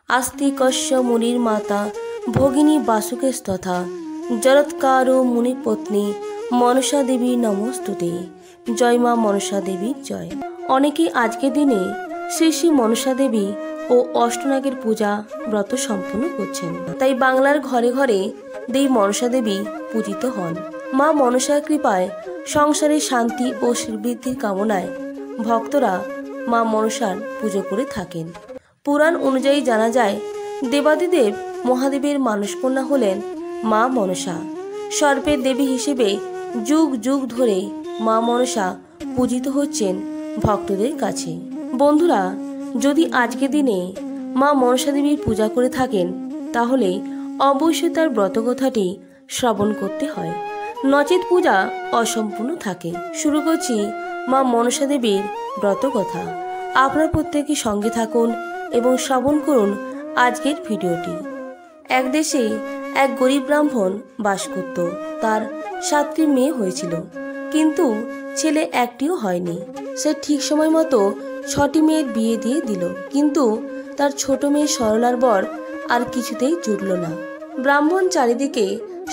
आस्तिकस्य मुनिर्माता भगिनी वासुकेस्तथा जरत्कारो मुनिपत्नी मनसा देवी नमस्तुते। जय मा मनसा देवी जय। अनेके आजके दिने श्री श्री मनसा देवी ও অষ্টনাগের পূজা ব্রত সম্পন্ন করছেন। তাই বাংলার ঘরে ঘরে দেবী মনসা দেবী পূজিত হন। মা মনসার কৃপায় সংসারে শান্তি ও সমৃদ্ধির কামনায় ভক্তরা মা মনসার পুজো করে থাকেন। পুরাণ অনুযায়ী জানা যায় দেবাদিদেব মহাদেবের মানসকন্যা হলেন মা মনসা। সর্পের দেবী হিসেবে যুগ যুগ ধরে মা মনসা পূজিত হচ্ছেন ভক্তদের কাছে। বন্ধুরা, যদি আজকে দিনে মা মনসা দেবীর পূজা করে থাকেন তাহলে অবশ্যই তার ব্রতকথাটি শ্রবণ করতে হয়, নচেত পূজা অসম্পূর্ণ থাকে। শুরু করছি মা মনসা দেবীর ব্রতকথা। আপনারা প্রত্যেকে সঙ্গে থাকুন এবং শ্রবণ করুন আজকের ভিডিওটি। এক দেশে এক গরিব ব্রাহ্মণ বাস করত। তার 7টি মেয়ে হয়েছিল, কিন্তু ছেলে একটিও হয়নি। সে ঠিক সময় মতো 6টি মেয়ের বিয়ে দিয়ে দিল, কিন্তু তার ছোট মেয়ে সরলার বর আর কিছুতেই জুটল না। ব্রাহ্মণ চারিদিকে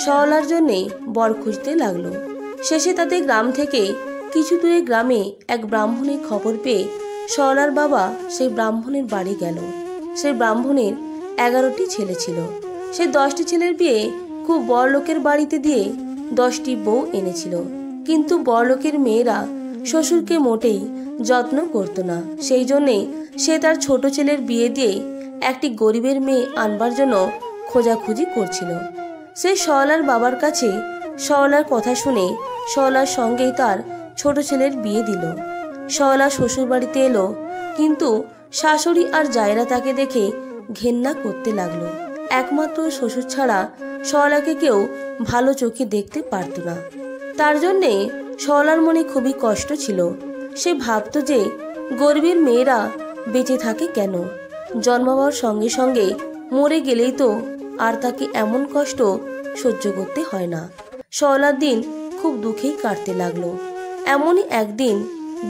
সরলার জন্যে বর খুঁজতে লাগলো। শেষে তাদের গ্রাম থেকে কিছু দূরে গ্রামে এক ব্রাহ্মণের খবর পেয়ে সরলার বাবা সেই ব্রাহ্মণের বাড়ি গেল। সেই ব্রাহ্মণের 11টি ছেলে ছিল। সে 10টি ছেলের বিয়ে খুব বড়লোকের বাড়িতে দিয়ে 10টি বউ এনেছিল, কিন্তু বড়লোকের মেয়েরা শ্বশুরকে মোটেই যত্ন করত না। সেই জন্যে সে তার ছোট ছেলের বিয়ে দিয়ে একটি গরিবের মেয়ে আনবার জন্য খোঁজাখুঁজি করছিল। সে সরলার বাবার কাছে সরলার কথা শুনে সরলার সঙ্গেই তার ছোট ছেলের বিয়ে দিল। সরলা শ্বশুর বাড়িতে এলো, কিন্তু শাশুড়ি আর জায়েরা তাকে দেখে ঘেন্না করতে লাগলো। একমাত্র শ্বশুর ছাড়া সরলাকে কেউ ভালো চোখে দেখতে পারত না। তার জন্যে সরলার মনে খুবই কষ্ট ছিল। সে ভাবত যে গরিবের মেয়েরা বেঁচে থাকে কেন, জন্মাবার সঙ্গে সঙ্গে মরে গেলেই তো আর তাকে এমন কষ্ট সহ্য করতে হয় না। সরলার দিন খুব দুঃখেই কাটতে লাগলো। এমনই একদিন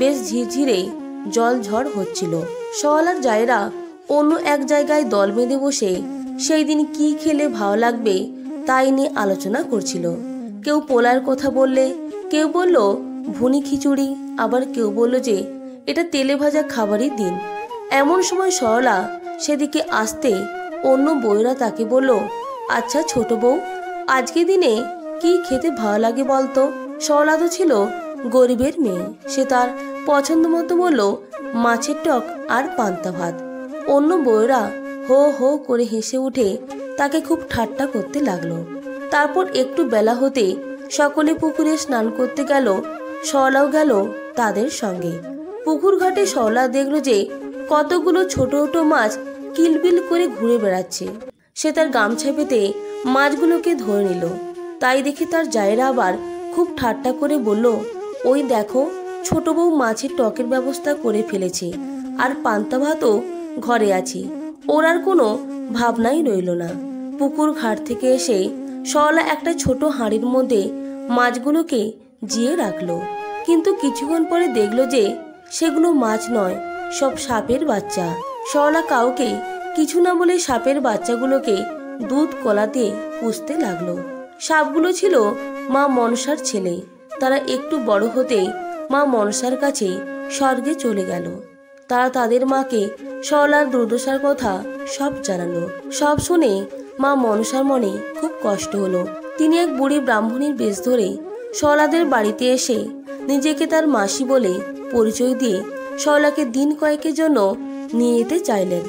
বেশ ঝিরঝিরে জল ঝড় হচ্ছিল। সরলার জায়েরা অন্য এক জায়গায় দল বেঁধে বসে সেই দিন কি খেলে ভালো লাগবে তাই নিয়ে আলোচনা করছিল। কেউ পোলার কথা বললে, কেউ বলল ভুনি খিচুড়ি, আবার কেউ বলল যে এটা তেলে ভাজা খাবারই দিন। এমন সময় সরলা সেদিকে আসতে অন্য বউয়েরা তাকে বলল, আচ্ছা ছোট বউ, আজকে দিনে কি খেতে ভালো লাগে বলতো? সরলা তো ছিল গরিবের মেয়ে, সে তার পছন্দ মতো বলল মাছের টক আর পান্তা ভাত। অন্য বউয়েরা হো হো করে হেসে উঠে তাকে খুব ঠাট্টা করতে লাগলো। তারপর একটু বেলা হতে সকলে পুকুরে স্নান করতে গেল। সরলাও গেল তাদের সঙ্গে। পুকুর ঘাটে সরলা দেখল যে কতগুলো ছোট ছোট মাছ কিলবিল করে ঘুরে বেড়াচ্ছে। সে তার গামছা পেতে মাছগুলোকে ধরে নিল। তাই দেখে তার জায়েরা আবার খুব ঠাট্টা করে বলল, ওই দেখো ছোট বউ মাছের টকের ব্যবস্থা করে ফেলেছে, আর পান্তা ভাতও ঘরে আছে। ওর আর কোনো ভাবনাই রইল না। পুকুর ঘাট থেকে এসে সরলা একটা ছোট হাঁড়ির মধ্যে মাছগুলোকে জিয়ে রাখলো, কিন্তু কিছুক্ষণ পরে দেখলো যে সেগুলো মাছ নয়, সব সাপের বাচ্চা। সরলা কাউকে কিছু না বলে সাপের বাচ্চাগুলোকে দুধ কলা দিয়ে পুষতে লাগলো। সাপগুলো ছিল মা মনসার ছেলে। তারা একটু বড় হতেই মা মনসার কাছে স্বর্গে চলে গেল। তারা তাদের মাকে সরলার দুর্দশার কথা সব জানালো। সব শুনে মা মনসার মনে খুব কষ্ট হলো। তিনি এক বুড়ি ব্রাহ্মণীর বেশ ধরে সরলাদের বাড়িতে এসে নিজেকে তার মাসি বলে পরিচয় দিয়ে সরলাকে দিন কয়েকের জন্য নিয়ে যেতে চাইলেন।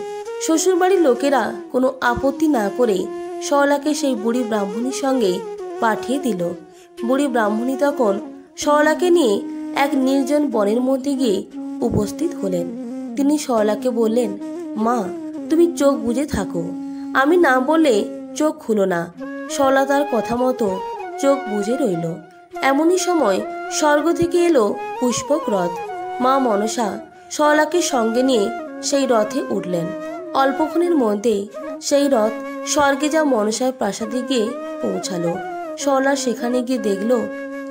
শ্বশুরবাড়ির লোকেরা কোনো আপত্তি না করে সরলাকে সেই বুড়ি ব্রাহ্মণীর সঙ্গে পাঠিয়ে দিল। বুড়ি ব্রাহ্মণী তখন সরলাকে নিয়ে এক নির্জন বনের মধ্যে গিয়ে উপস্থিত হলেন। তিনি সরলাকে বললেন, মা তুমি চোখ বুজে থাকো, আমি না বললে চোখ খুলো না। সরলা তার কথা মতো চোখ বুজে রইল। এমনই সময় স্বর্গ থেকে এলো পুষ্পক রথ। মা মনসা সরলাকে সঙ্গে নিয়ে সেই রথে উঠলেন। অল্পক্ষণের মধ্যে সেই রথ স্বর্গে যা মনসার প্রাসাদে গিয়ে পৌঁছালো। সরলা সেখানে গিয়ে দেখল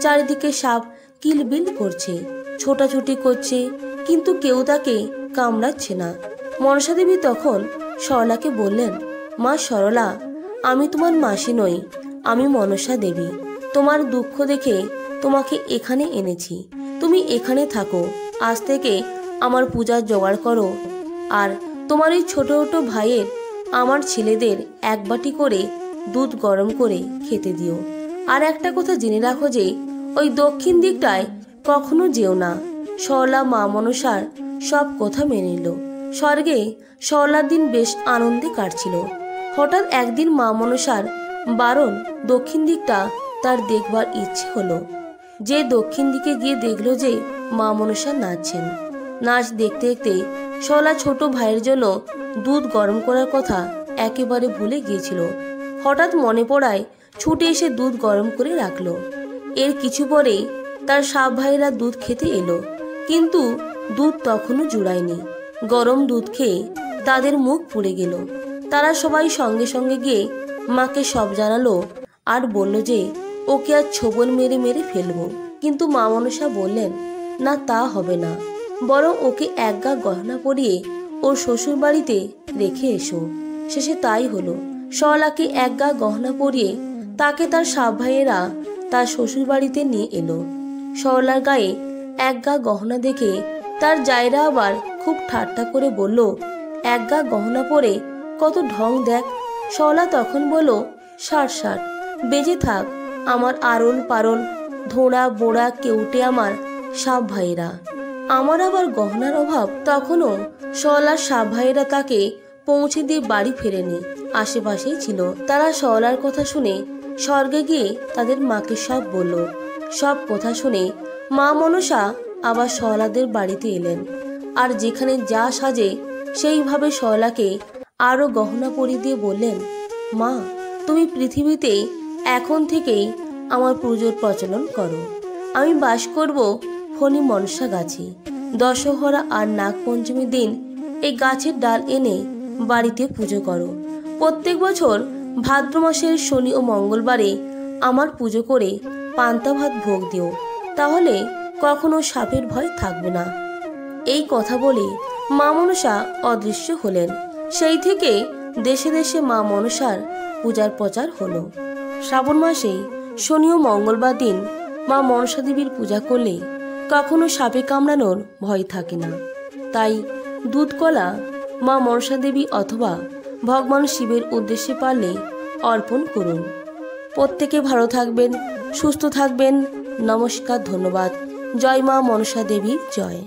চারিদিকে সাপ কিলবিল করছে, ছোটাছুটি করছে, কিন্তু কেউ তাকে কামড়াচ্ছে না। মনসা দেবী তখন সরলাকে বললেন, মা সরলা, আমি তোমার মাসি নই, আমি মনসা দেবী। তোমার দুঃখ দেখে তোমাকে এখানে এনেছি। তুমি এখানে থাকো, আজ থেকে আমার পূজার জোগাড় করো। আর তোমার এই ছোট ছোট ভাইয়ের আমার ছেলেদের এক বাটি করে দুধ গরম করে খেতে দিও। আর একটা কথা জেনে রাখো যে ওই দক্ষিণ দিকটায় কখনো যেও না। সরলা মা মনসার সব কথা মেনে নিল। স্বর্গে সরলার দিন বেশ আনন্দে কাটছিল। হঠাৎ একদিন মা মনসার বারণ দক্ষিণ দিকটা তার দেখবার ইচ্ছে হলো। যে দক্ষিণ দিকে গিয়ে দেখলো যে মা মনসা নাচছেন। নাচ দেখতে দেখতে সরলা ছোট ভাইয়ের জন্য দুধ গরম করার কথা একেবারে ভুলে গিয়েছিল। হঠাৎ মনে পড়ায় ছুটে এসে দুধ গরম করে রাখলো। এর কিছু পরেই তার সব ভাইয়েরা দুধ খেতে এলো, কিন্তু দুধ তখনও জুড়ায়নি। গরম দুধ খেয়ে তাদের মুখ পুড়ে গেল। তারা সবাই সঙ্গে সঙ্গে গিয়ে মাকে সব জানালো আর বলল যে ওকে আর ছোবল মেরে মেরে ফেলবো। কিন্তু মা মনসা বললেন, না, তা হবে না, বরং ওকে একগা গহনা পরিয়ে ওর শ্বশুর বাড়িতে রেখে এসো। শেষে তাই হলো। সরলাকে একগা গহনা পরিয়ে তাকে তার সব ভাইয়েরা তার শ্বশুর বাড়িতে নিয়ে এলো। সরলার গায়ে একগা গহনা দেখে তার জায়রা আবার খুব ঠাট্টা করে বলল, একগা গহনা পরে কত ঢং দেখ। সরলা তখন বলল, ষাট ষাট, বেঁচে থাক আমার আরল পারল ধোঁড়া বোড়া কেউটে আমার সব ভাইয়েরা। আমার আবার গহনার অভাব। তখনও সরলার সব ভাইয়েরা তাকে পৌঁছে দিয়ে বাড়ি ফেরেনি, আশেপাশেই ছিল। তারা সরলার কথা শুনে স্বর্গে গিয়ে তাদের মাকে সব বলল। সব কথা শুনে মা মনসা আবার সরলাদের বাড়িতে এলেন। আর যেখানে যা সাজে সেইভাবে সরলাকে আরও গহনা পরিয়ে দিয়ে বললেন, মা, তুমি পৃথিবীতে এখন থেকেই আমার পুজোর প্রচলন করো। আমি বাস করব ফণি মনসা গাছে। দশহরা আর নাগপঞ্চমীর দিন এই গাছের ডাল এনে বাড়িতে পুজো করো। প্রত্যেক বছর ভাদ্র মাসের শনি ও মঙ্গলবারে আমার পুজো করে পান্তা ভাত ভোগ দিও, তাহলে কখনো সাপের ভয় থাকবে না। এই কথা বলে মা মনসা অদৃশ্য হলেন। সেই থেকে দেশে দেশে মা মনসার পূজার প্রচার হলো। শ্রাবণ মাসে শনি ও মঙ্গলবার দিন মা মনসা দেবীর পূজা করলে কখনো সাপে কামড়ানোর ভয় থাকে না। তাই দুধ কলা মা মনসা দেবী অথবা ভগবান শিবের উদ্দেশ্যে পারলে অর্পণ করুন। প্রত্যেকে ভালো থাকবেন, সুস্থ থাকবেন। নমস্কার, ধন্যবাদ। জয় মা মনসা দেবীর জয়।